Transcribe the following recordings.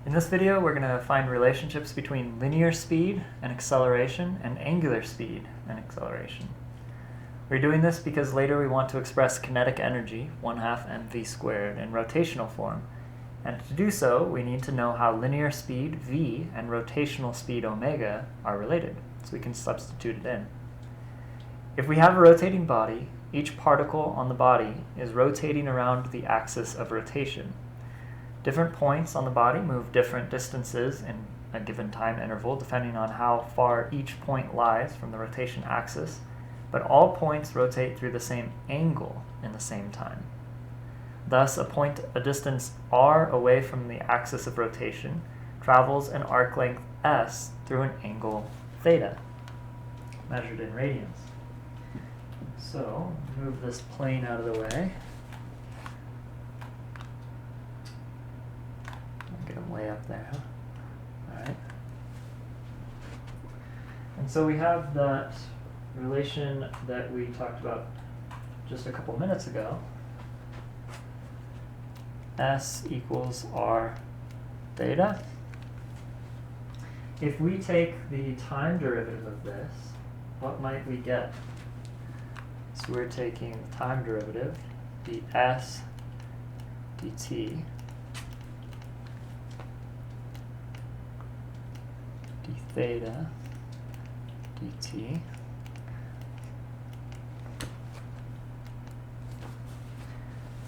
In this video, we're going to find relationships between linear speed and acceleration and angular speed and acceleration. We're doing this because later we want to express kinetic energy, 1/2 mv squared, in rotational form. And to do so, we need to know how linear speed, v, and rotational speed, omega, are related, so we can substitute it in. If we have a rotating body, each particle on the body is rotating around the axis of rotation. Different points on the body move different distances in a given time interval depending on how far each point lies from the rotation axis, but all points rotate through the same angle in the same time. Thus, a point a distance r away from the axis of rotation travels an arc length s through an angle theta, measured in radians. So, move this plane out of the way. Get them way up there, huh? All right. And so we have that relation that we talked about just a couple minutes ago. S equals r theta. If we take the time derivative of this, what might we get? So we're taking the time derivative, ds dt, d theta dt,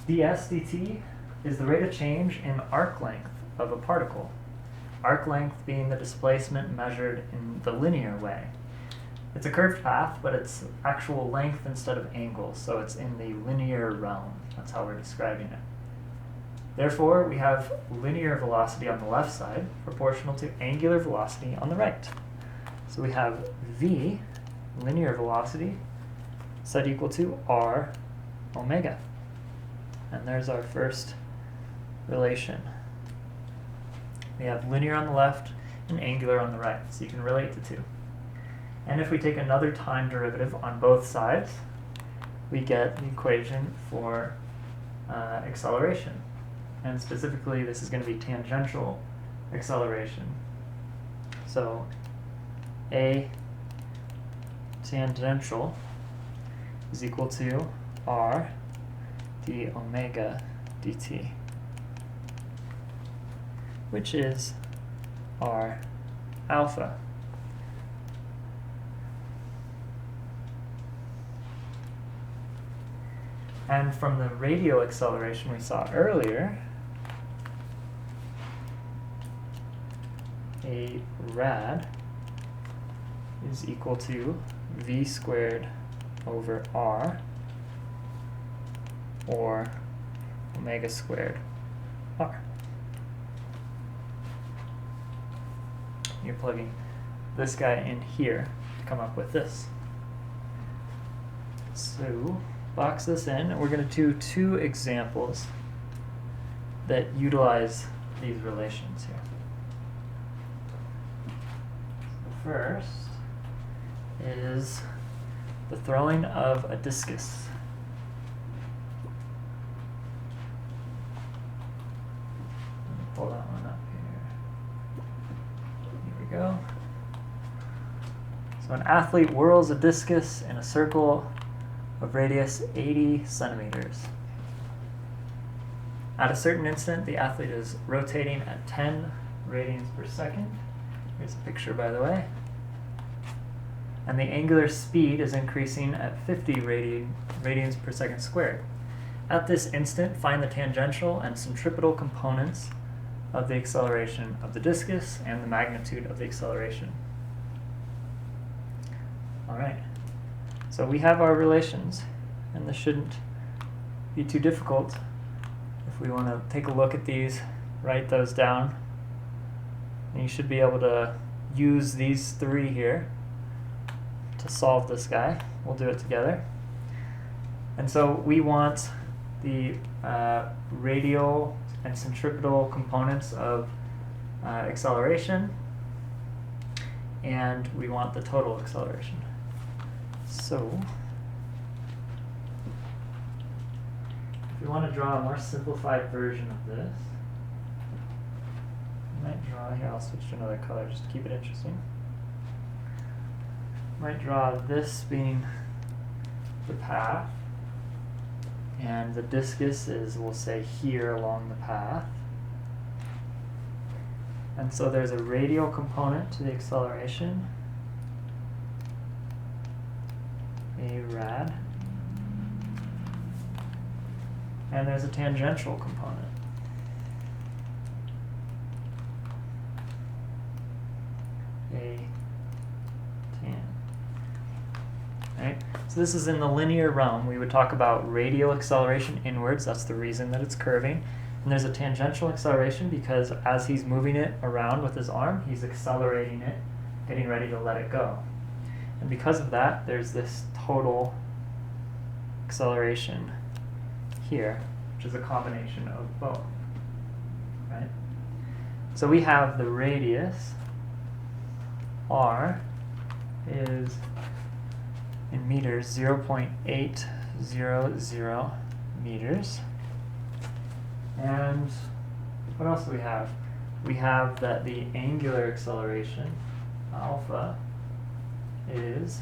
ds dt is the rate of change in arc length of a particle. Arc length being the displacement measured in the linear way. It's a curved path, but it's actual length instead of angles, so it's in the linear realm. That's how we're describing it. Therefore, we have linear velocity on the left side proportional to angular velocity on the right. So we have v, linear velocity, set equal to r omega. And there's our first relation. We have linear on the left and angular on the right, so you can relate the two. And if we take another time derivative on both sides, we get the equation for acceleration. And specifically, this is going to be tangential acceleration. So A tangential is equal to r d omega dt, which is r alpha. And from the radial acceleration we saw earlier, a rad is equal to v squared over r, or omega squared r. You're plugging this guy in here to come up with this. So, box this in, and we're going to do two examples that utilize these relations here. The first is the throwing of a discus. Let me pull that one up here. Here we go. So an athlete whirls a discus in a circle of radius 80 centimeters. At a certain instant, the athlete is rotating at 10 radians per second. Here's a picture, by the way. And the angular speed is increasing at 50 radians per second squared. At this instant, find the tangential and centripetal components of the acceleration of the discus and the magnitude of the acceleration. All right. So we have our relations, and this shouldn't be too difficult. If we want to take a look at these, write those down, and you should be able to use these three here to solve this guy. We'll do it together. And so we want the radial and centripetal components of acceleration, and we want the total acceleration. So, if we want to draw a more simplified version of this, we might draw here, I'll switch to another color just to keep it interesting. Might draw this being the path, and the discus is, we'll say, here along the path. And so there's a radial component to the acceleration, a rad, and there's a tangential component. A tan. Right? So this is in the linear realm. We would talk about radial acceleration inwards. That's the reason that it's curving. And there's a tangential acceleration because as he's moving it around with his arm, he's accelerating it, getting ready to let it go. And because of that, there's this total acceleration here, which is a combination of both. Right? So we have the radius, r, is in meters 0.800 meters. And what else do we have? We have that the angular acceleration, alpha, is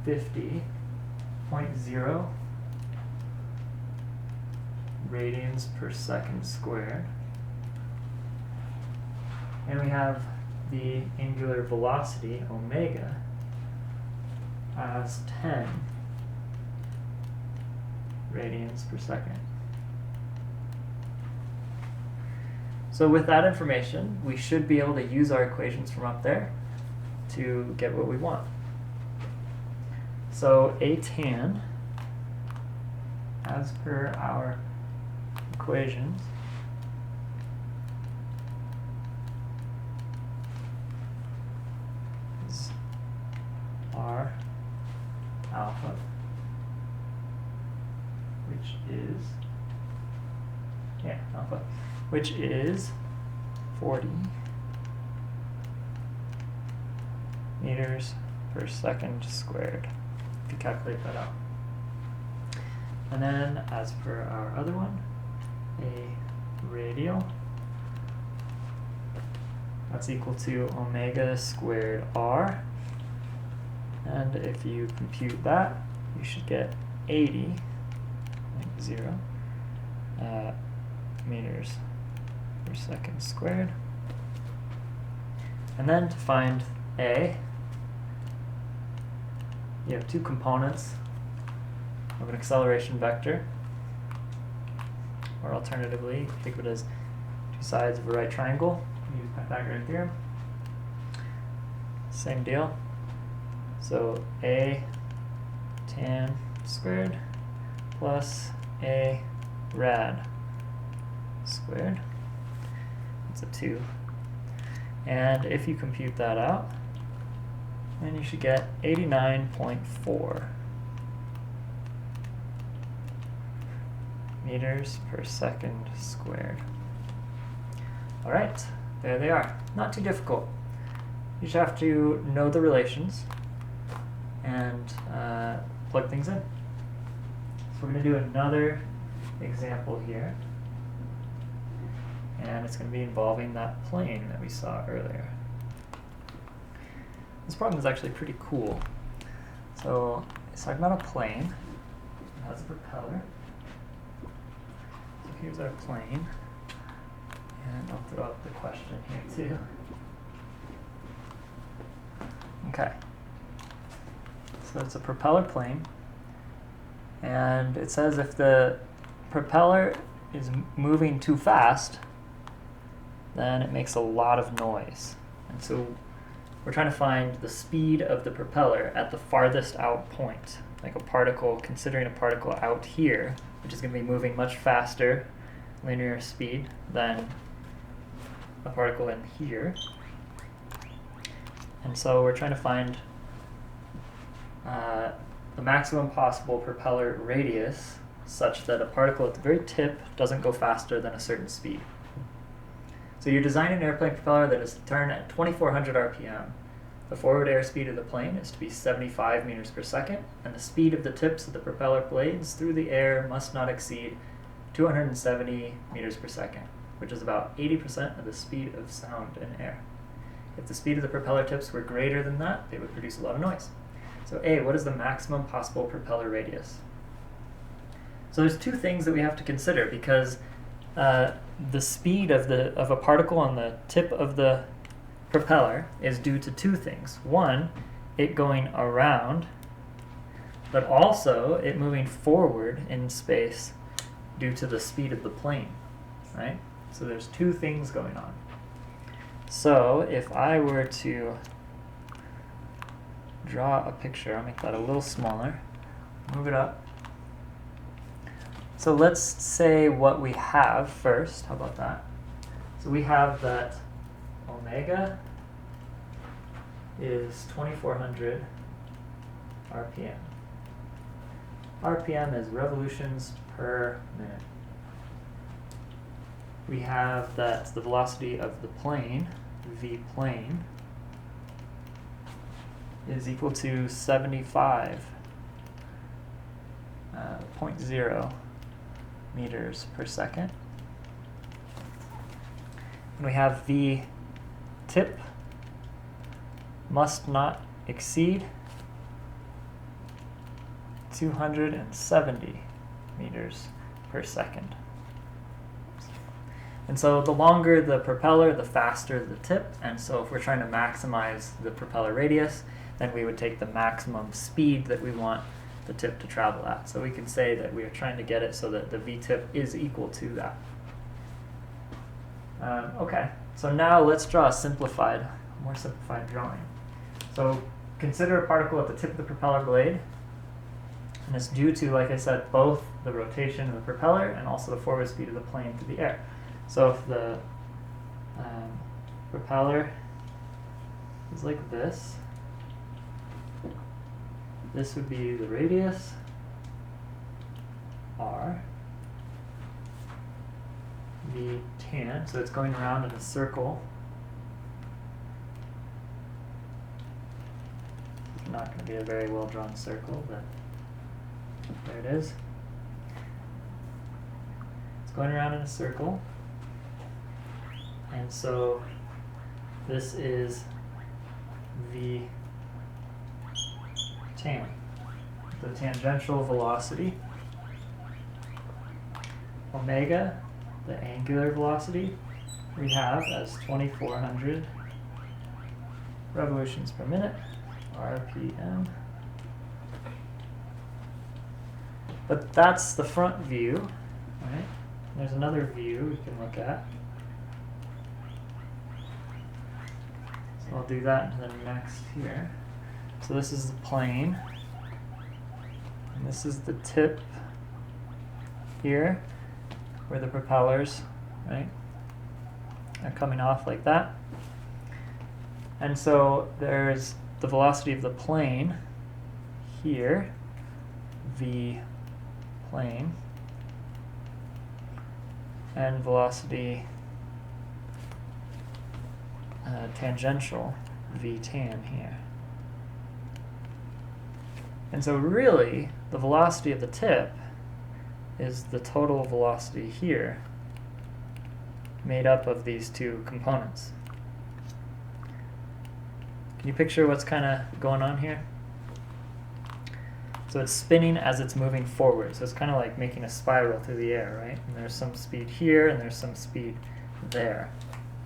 50.0 radians per second squared. And we have the angular velocity, omega, as 10 radians per second. So with that information, we should be able to use our equations from up there to get what we want. So A tan, as per our equations, is R alpha, which is 40 meters per second squared, if you calculate that out. And then, as per our other one, a radial, that's equal to omega squared r. And if you compute that, you should get 80, like 0, meters per second squared. And then to find A, you have two components of an acceleration vector, or alternatively, you can think of it as two sides of a right triangle. Use Pythagorean theorem. Same deal. So A tan squared plus A rad squared. It's a 2. And if you compute that out, then you should get 89.4 meters per second squared. All right, there they are. Not too difficult. You just have to know the relations and plug things in. So we're going to do another example here. And it's going to be involving that plane that we saw earlier. This problem is actually pretty cool. So it's talking about a plane. It has a propeller. So here's our plane. And I'll throw up the question here too. Okay. So it's a propeller plane. And it says if the propeller is moving too fast, then it makes a lot of noise. And so we're trying to find the speed of the propeller at the farthest out point, like a particle, considering a particle out here, which is going to be moving much faster, linear speed, than a particle in here. And so we're trying to find the maximum possible propeller radius such that a particle at the very tip doesn't go faster than a certain speed. So you're designing an airplane propeller that is to turn at 2,400 RPM. The forward airspeed of the plane is to be 75 meters per second, and the speed of the tips of the propeller blades through the air must not exceed 270 meters per second. which is about 80% of the speed of sound in air. If the speed of the propeller tips were greater than that, they would produce a lot of noise. So A, what is the maximum possible propeller radius? So there's two things that we have to consider, because the speed of a particle on the tip of the propeller is due to two things. One, it going around, but also it moving forward in space due to the speed of the plane, right? So there's two things going on. So if I were to draw a picture, I'll make that a little smaller, move it up. So let's say what we have first. How about that? So we have that omega is 2400 RPM. RPM is revolutions per minute. We have that the velocity of the plane, v plane, is equal to 75.0 meters per second. And we have v tip must not exceed 270 meters per second. And so the longer the propeller, the faster the tip. And so if we're trying to maximize the propeller radius, then we would take the maximum speed that we want the tip to travel at. So we can say that we are trying to get it so that the v-tip is equal to that. Okay, so now let's draw a more simplified drawing. So consider a particle at the tip of the propeller blade. And it's due to, like I said, both the rotation of the propeller and also the forward speed of the plane through the air. So if the propeller is like this would be the radius, r, v tan, so it's going around in a circle. It's not going to be a very well drawn circle, but there it is. It's going around in a circle. And so this is v tan, the tangential velocity. Omega, the angular velocity, we have as 2400 revolutions per minute, RPM. But that's the front view, right? There's another view we can look at. So I'll do that and then next here. So this is the plane, and this is the tip here, where the propellers, right, are coming off like that. And so there's the velocity of the plane here, v plane, and velocity tangential, v tan here. And so really, the velocity of the tip is the total velocity here, made up of these two components. Can you picture what's kind of going on here? So it's spinning as it's moving forward. So it's kind of like making a spiral through the air, right? And there's some speed here, and there's some speed there.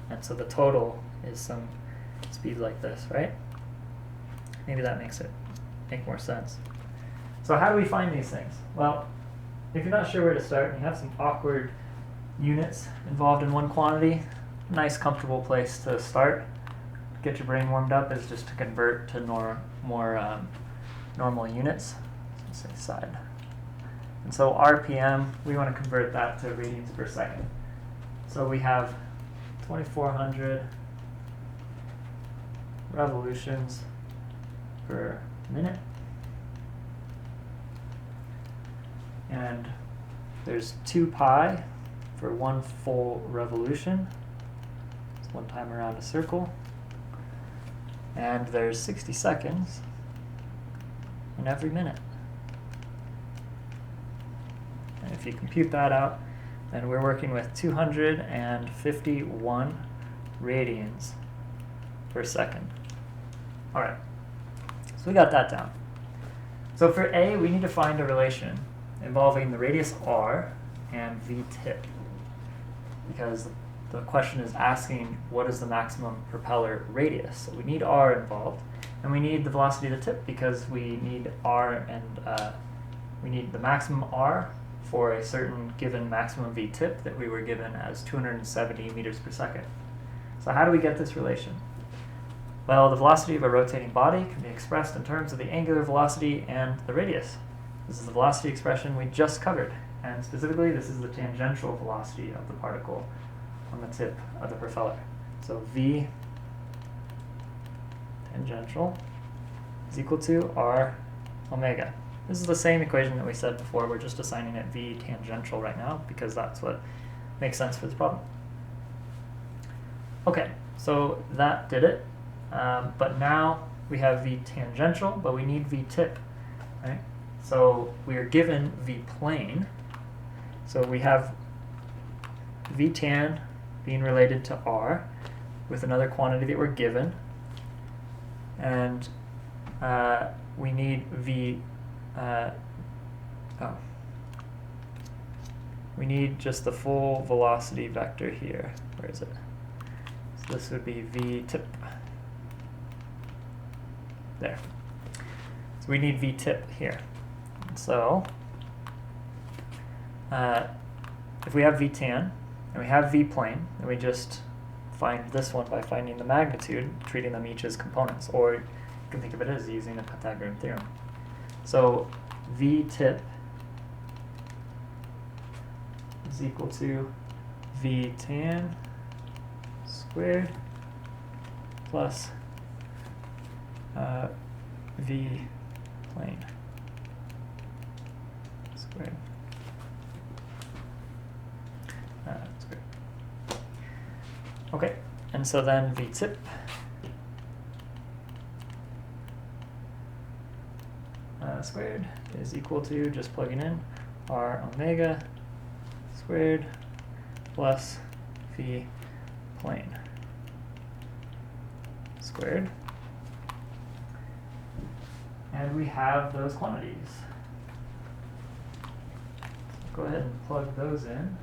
And so the total is some speed like this, right? Maybe that makes it make more sense. So how do we find these things? Well, if you're not sure where to start and you have some awkward units involved in one quantity, a nice comfortable place to start, get your brain warmed up, is just to convert to more normal units. Let's say side. And so RPM, we want to convert that to radians per second. So we have 2400 revolutions per minute. And there's 2 pi for 1 full revolution. It's 1 time around a circle. And there's 60 seconds in every minute. And if you compute that out, and we're working with 251 radians per second. All right, so we got that down. So for A, we need to find a relation involving the radius r and v tip, because the question is asking what is the maximum propeller radius. So we need r involved, and we need the velocity of the tip because we need r and we need the maximum r for a certain given maximum v tip that we were given as 270 meters per second. So how do we get this relation? Well, the velocity of a rotating body can be expressed in terms of the angular velocity and the radius. This is the velocity expression we just covered, and specifically this is the tangential velocity of the particle on the tip of the propeller. So v tangential is equal to r omega. This is the same equation that we said before. We're just assigning it v tangential right now because that's what makes sense for this problem. Okay, so that did it. But now we have v tangential, but we need v tip, right? So we are given v plane. So we have v tan being related to r with another quantity that we're given, and we need we need just the full velocity vector here. Where is it? So this would be v tip. There. So we need v tip here. So if we have v tan and we have v plane, then we just find this one by finding the magnitude, treating them each as components, or you can think of it as using the Pythagorean theorem. So v tip is equal to v tan squared plus v plane squared. Squared. Okay, and so then v tip squared is equal to, just plugging in, r omega squared plus v plane squared. And we have those quantities. Go ahead and plug those in.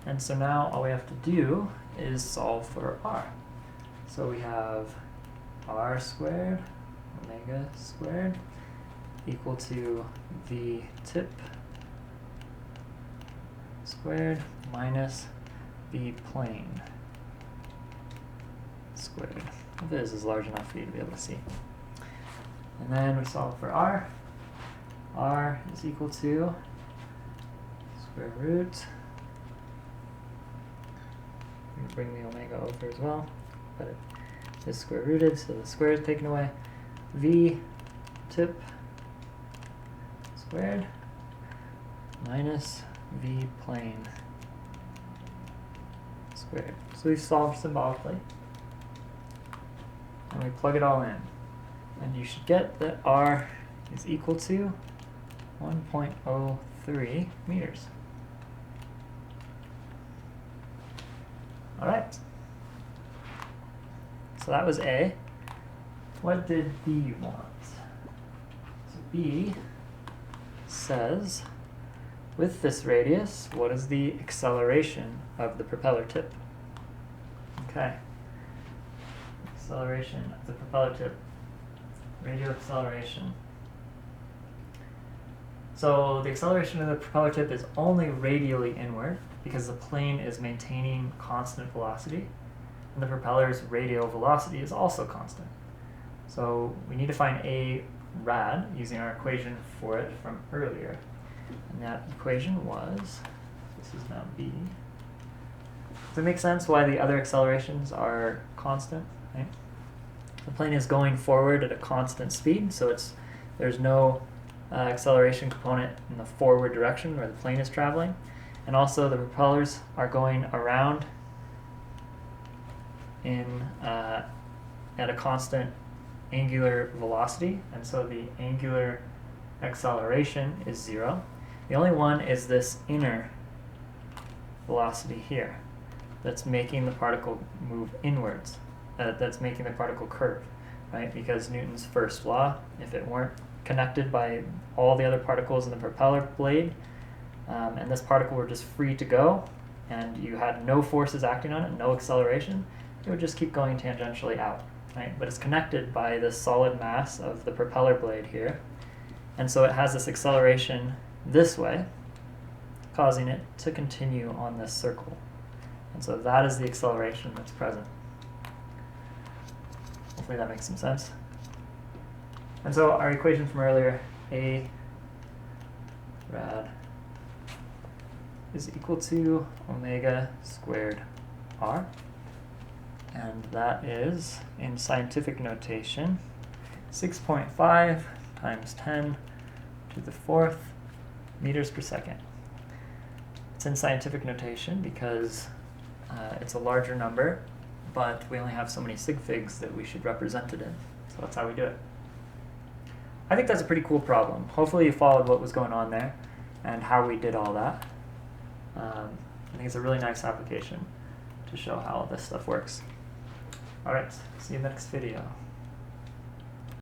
And so now all we have to do is solve for r. So we have r squared omega squared equal to v tip squared minus v plane squared. If this is large enough for you to be able to see. And then we solve for r. R is equal to square root. We can bring the omega over as well, but it is square rooted, so the square is taken away. V tip squared minus v plane squared. So we solved symbolically, and we plug it all in, and you should get that r is equal to 1.03 meters. All right. So that was A. What did B want? So B says, with this radius, what is the acceleration of the propeller tip? Okay. Acceleration of the propeller tip. Radial acceleration. So the acceleration of the propeller tip is only radially inward because the plane is maintaining constant velocity, and the propeller's radial velocity is also constant. So we need to find a rad using our equation for it from earlier. And that equation was, this is now B. Does it make sense why the other accelerations are constant? Right? The plane is going forward at a constant speed, so there's no acceleration component in the forward direction where the plane is traveling. And also the propellers are going around at a constant angular velocity, and so the angular acceleration is 0. The only one is this inner velocity here that's making the particle move inwards, that's making the particle curve, right? Because Newton's first law, if it weren't connected by all the other particles in the propeller blade, and this particle were just free to go, and you had no forces acting on it, no acceleration, it would just keep going tangentially out, right? But it's connected by the solid mass of the propeller blade here, and so it has this acceleration this way, causing it to continue on this circle. And so that is the acceleration that's present. Hopefully that makes some sense. And so our equation from earlier, A rad is equal to omega squared r. And that is, in scientific notation, 6.5 times 10 to the 4th meters per second. It's in scientific notation because it's a larger number, but we only have so many sig figs that we should represent it in. So that's how we do it. I think that's a pretty cool problem. Hopefully you followed what was going on there and how we did all that. I think it's a really nice application to show how this stuff works. Alright, see you in the next video.